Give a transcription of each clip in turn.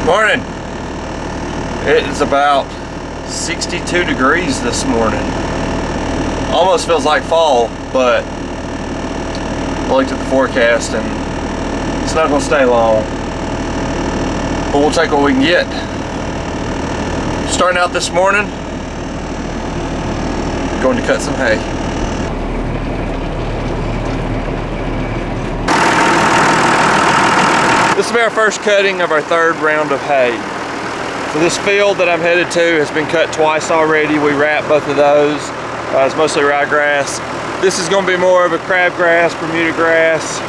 Morning. It is about 62 degrees this morning. Almost feels like fall, but I looked at the forecast and it's not going to stay long. But we'll take what we can get. Starting out this morning, going to cut some hay. This will be our first cutting of our third round of hay. So this field that I'm headed to has been cut twice already. We wrapped both of those. It's mostly ryegrass. This is going to be more of a crabgrass, Bermuda grass.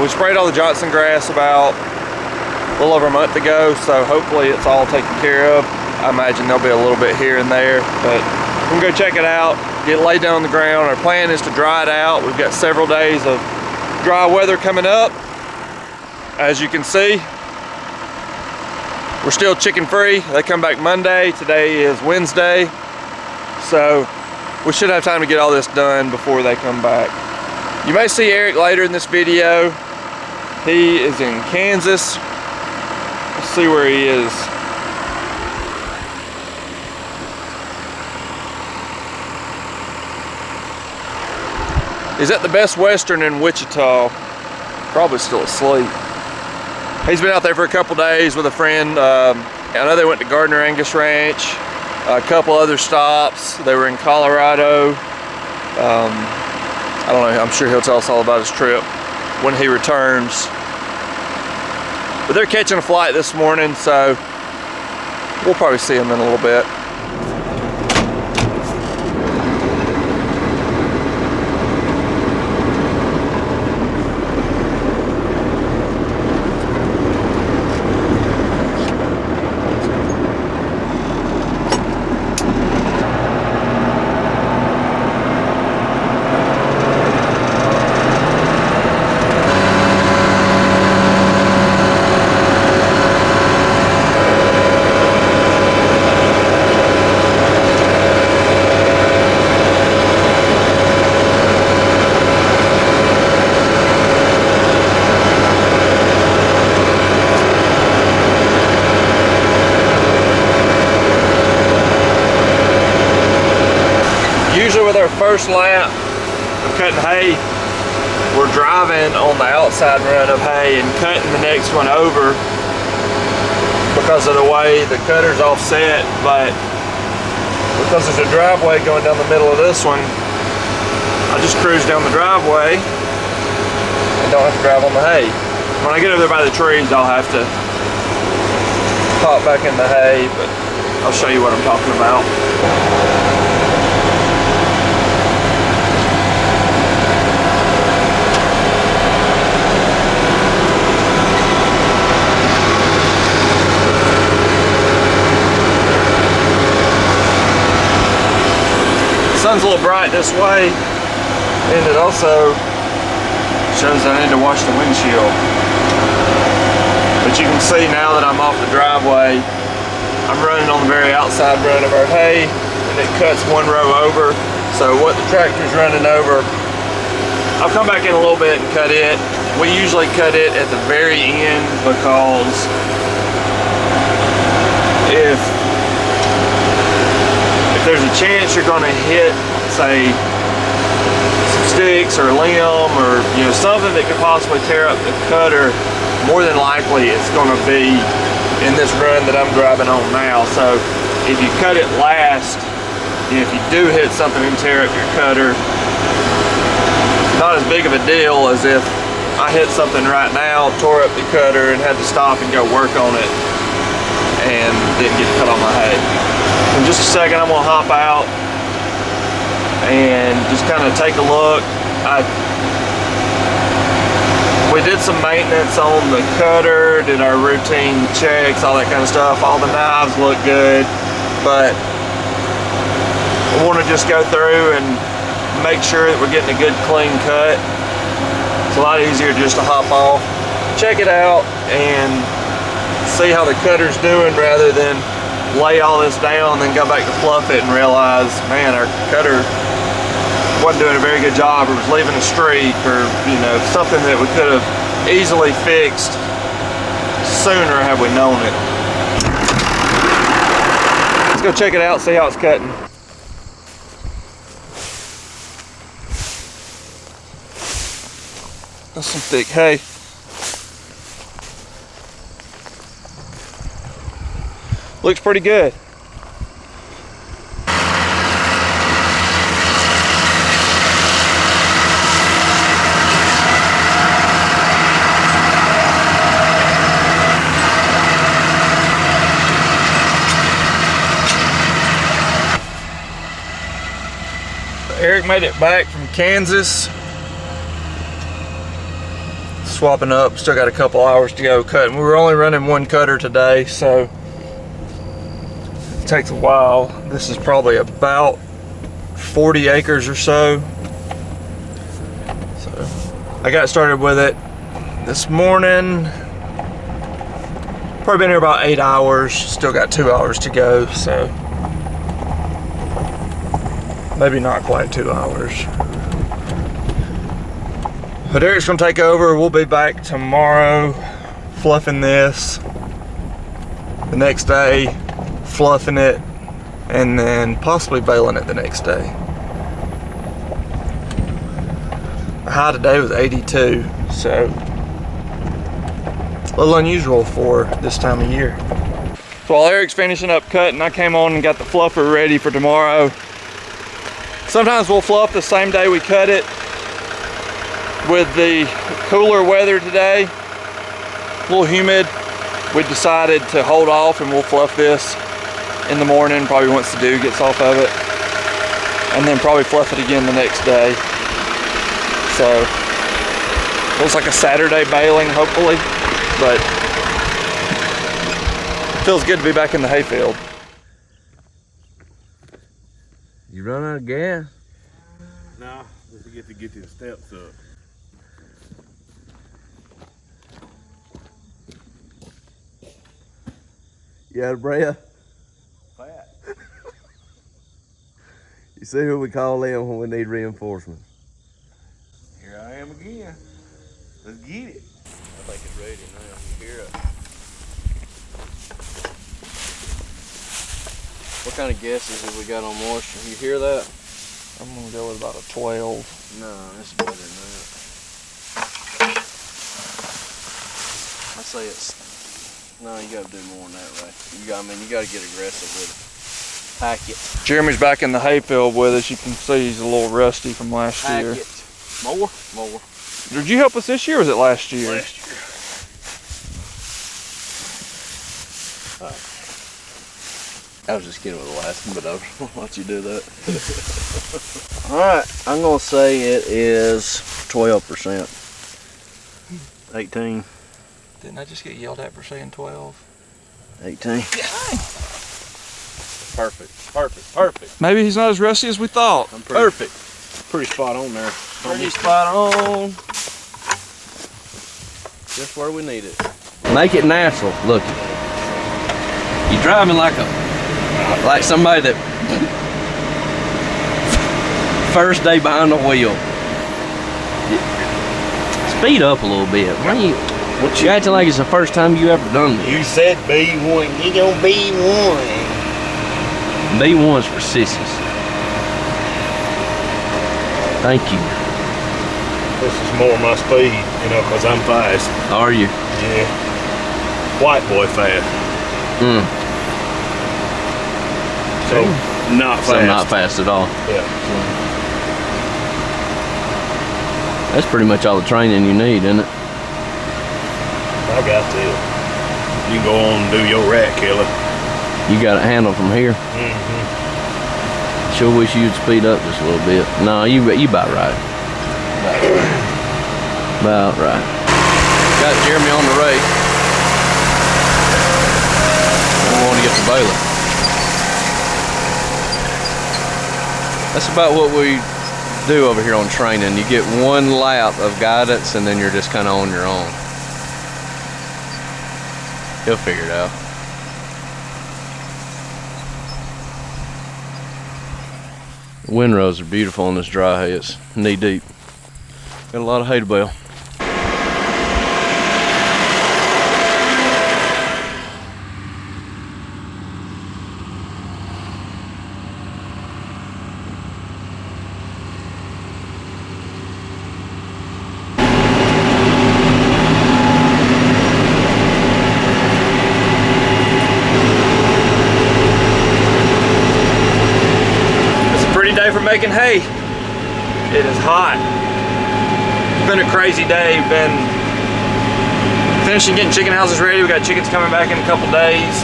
We sprayed all the Johnson grass about a little over a month ago, so hopefully it's all taken care of. I imagine there'll be a little bit here and there, but we can go check it out, get it laid down on the ground. Our plan is to dry it out. We've got several days of dry weather coming up. As you can see, we're still chicken free. They come back Monday. Today is Wednesday. So we should have time to get all this done before they come back. You may see Eric later in this video. He is in Kansas. Let's see where he is. He's at the Best Western in Wichita. Probably still asleep. He's been out there for a couple days with a friend. I know they went to Gardner Angus Ranch, a couple other stops. They were in Colorado. I don't know, I'm sure he'll tell us all about his trip when he returns. But they're catching a flight this morning, so we'll probably see him in a little bit. Usually with our first lap of cutting hay, we're driving on the outside run of hay and cutting the next one over because of the way the cutter's offset, but because there's a driveway going down the middle of this one, I just cruise down the driveway and don't have to drive on the hay. When I get over there by the trees, I'll have to pop back in the hay, but I'll show you what I'm talking about. Sun's a little bright this way, and it also shows I need to wash the windshield. But you can see now that I'm off the driveway, I'm running on the very outside run of our hay, and it cuts one row over. So what the tractor's running over, I'll come back in a little bit and cut it. We usually cut it at the very end because if there's a chance you're going to hit, say, some sticks or a limb or something that could possibly tear up the cutter, more than likely it's going to be in this run that I'm driving on now. So if you cut it last, if you do hit something and tear up your cutter, not as big of a deal as if I hit something right now, tore up the cutter, and had to stop and go work on it and didn't get cut on my hay. In just a second, I'm gonna hop out and just kind of take a look. We did some maintenance on the cutter, did our routine checks, all that kind of stuff. All the knives look good, but I want to just go through and make sure that we're getting a good clean cut. It's a lot easier just to hop off, check it out, and see how the cutter's doing rather than lay all this down and then go back to fluff it and realize, man, our cutter wasn't doing a very good job, or was leaving a streak, or something that we could have easily fixed sooner had we known it. Let's go check it out, see how it's cutting. That's some thick hay. Looks pretty good. Eric made it back from Kansas. Swapping up, still got a couple hours to go cutting. We were only running one cutter today, so it takes a while. This is probably about 40 acres or so. So I got started with it this morning. Probably been here about 8 hours. Still got 2 hours to go, so maybe not quite 2 hours. But Eric's gonna take over. We'll be back tomorrow fluffing this. The next day, fluffing it, and then possibly baling it the next day. The high today was 82, so a little unusual for this time of year. So while Eric's finishing up cutting, I came on and got the fluffer ready for tomorrow. Sometimes we'll fluff the same day we cut it. With the cooler weather today, a little humid, we decided to hold off and we'll fluff this in the morning, probably once the dew gets off of it, and then probably fluff it again the next day. So, looks like a Saturday baling, hopefully, but it feels good to be back in the hayfield. You run out of gas? No, we forget to get the steps up. You out of breath? Fat. You see who we call in when we need reinforcements. Here I am again. Let's get it. I think it's ready now. You hear it? What kind of guesses have we got on moisture? You hear that? I'm gonna go with about a 12. No, it's better than that. I say it's. No, you gotta do more than that, Ray. You gotta get aggressive with it. Pack it. Jeremy's back in the hayfield with us. You can see he's a little rusty from last Pack year. it. More? More. Did you help us this year or was it last year? Last year. I was just kidding with the last one, but I'll let you do that. Alright, I'm gonna say it is 12%. 18. Didn't I just get yelled at for saying 12? 18. Perfect, perfect, perfect. Maybe he's not as rusty as we thought. Perfect. Pretty spot on there. Pretty spot on. Just where we need it. Make it natural. Look. You're driving like somebody that first day behind the wheel. Speed up a little bit. You acting like it's the first time you ever done this. You said B1, you gonna B1. B1's for sissies. Thank you. This is more my speed, you know, cause I'm fast. Are you? Yeah. White boy fast. So, not fast. So not fast at all. Yeah. That's pretty much all the training you need, isn't it? I got this. You can go on and do your rat killer. You got it handled from here. Sure wish you'd speed up just a little bit. No, you about right. About right. Got Jeremy on the rake. I want to get the baler. That's about what we do over here on training. You get one lap of guidance and then you're just kind of on your own. He'll figure it out. Windrows are beautiful on this dry hay. It's knee deep. Got a lot of hay to bale. making hay. It is hot. It's been a crazy day. Been finishing getting chicken houses ready. We got chickens coming back in a couple days.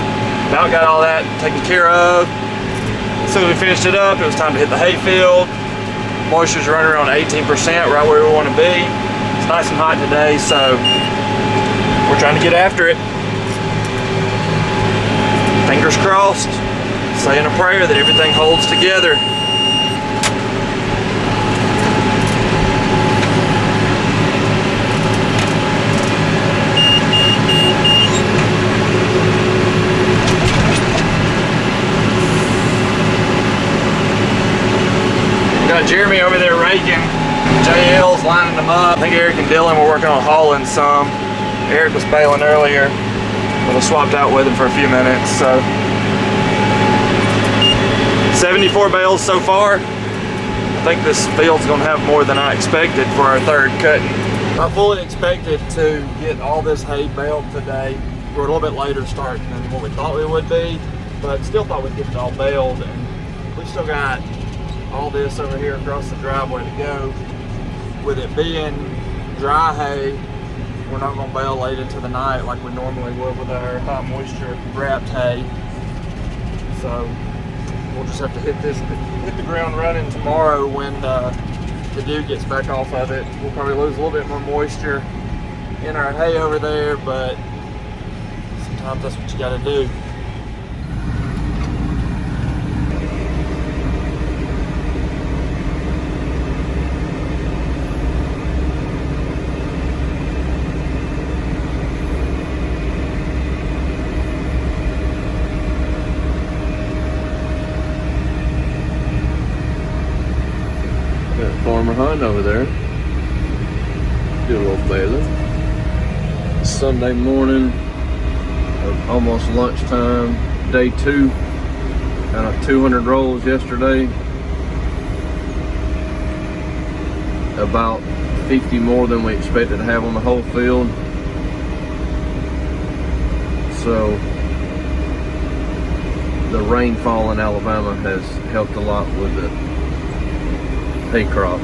About got all that taken care of. As soon as we finished it up, it was time to hit the hay field. Moisture's running around 18%, right where we want to be. It's nice and hot today, so we're trying to get after it. Fingers crossed, saying a prayer that everything holds together. Got Jeremy over there raking. JL's lining them up. I think Eric and Dylan were working on hauling some. Eric was baling earlier, but I swapped out with him for a few minutes. So 74 bales so far. I think this field's gonna have more than I expected for our third cutting. I fully expected to get all this hay baled today. We're a little bit later starting than what we thought we would be, but still thought we'd get it all baled. And we still got all this over here across the driveway to go. With it being dry hay, we're not going to bale late into the night like we normally would with our high moisture wrapped hay. So we'll just have to hit the ground running tomorrow when the dew gets back off of it. We'll probably lose a little bit more moisture in our hay over there, but sometimes that's what you got to do. Farmer Hunt over there. Do a little baling. Sunday morning, almost lunchtime, day 2. Got 200 rolls yesterday. About 50 more than we expected to have on the whole field. So the rainfall in Alabama has helped a lot with the hay crop.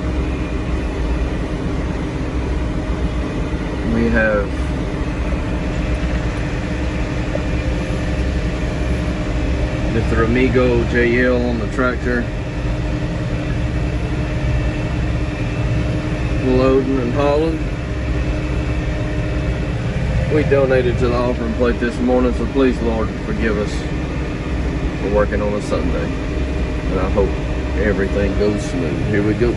We have Mr. Amigo JL on the tractor, loading and hauling. We donated to the offering plate this morning, so please, Lord, forgive us for working on a Sunday. And I hope everything goes smooth. Here we go.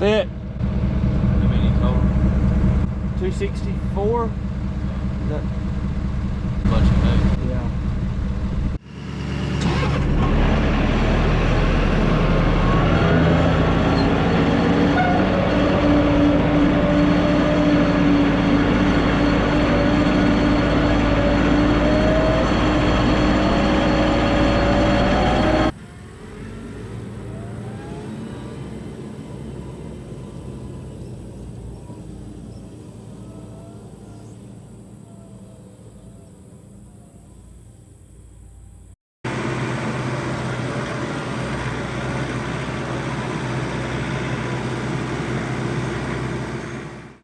That's it. How many total? 264.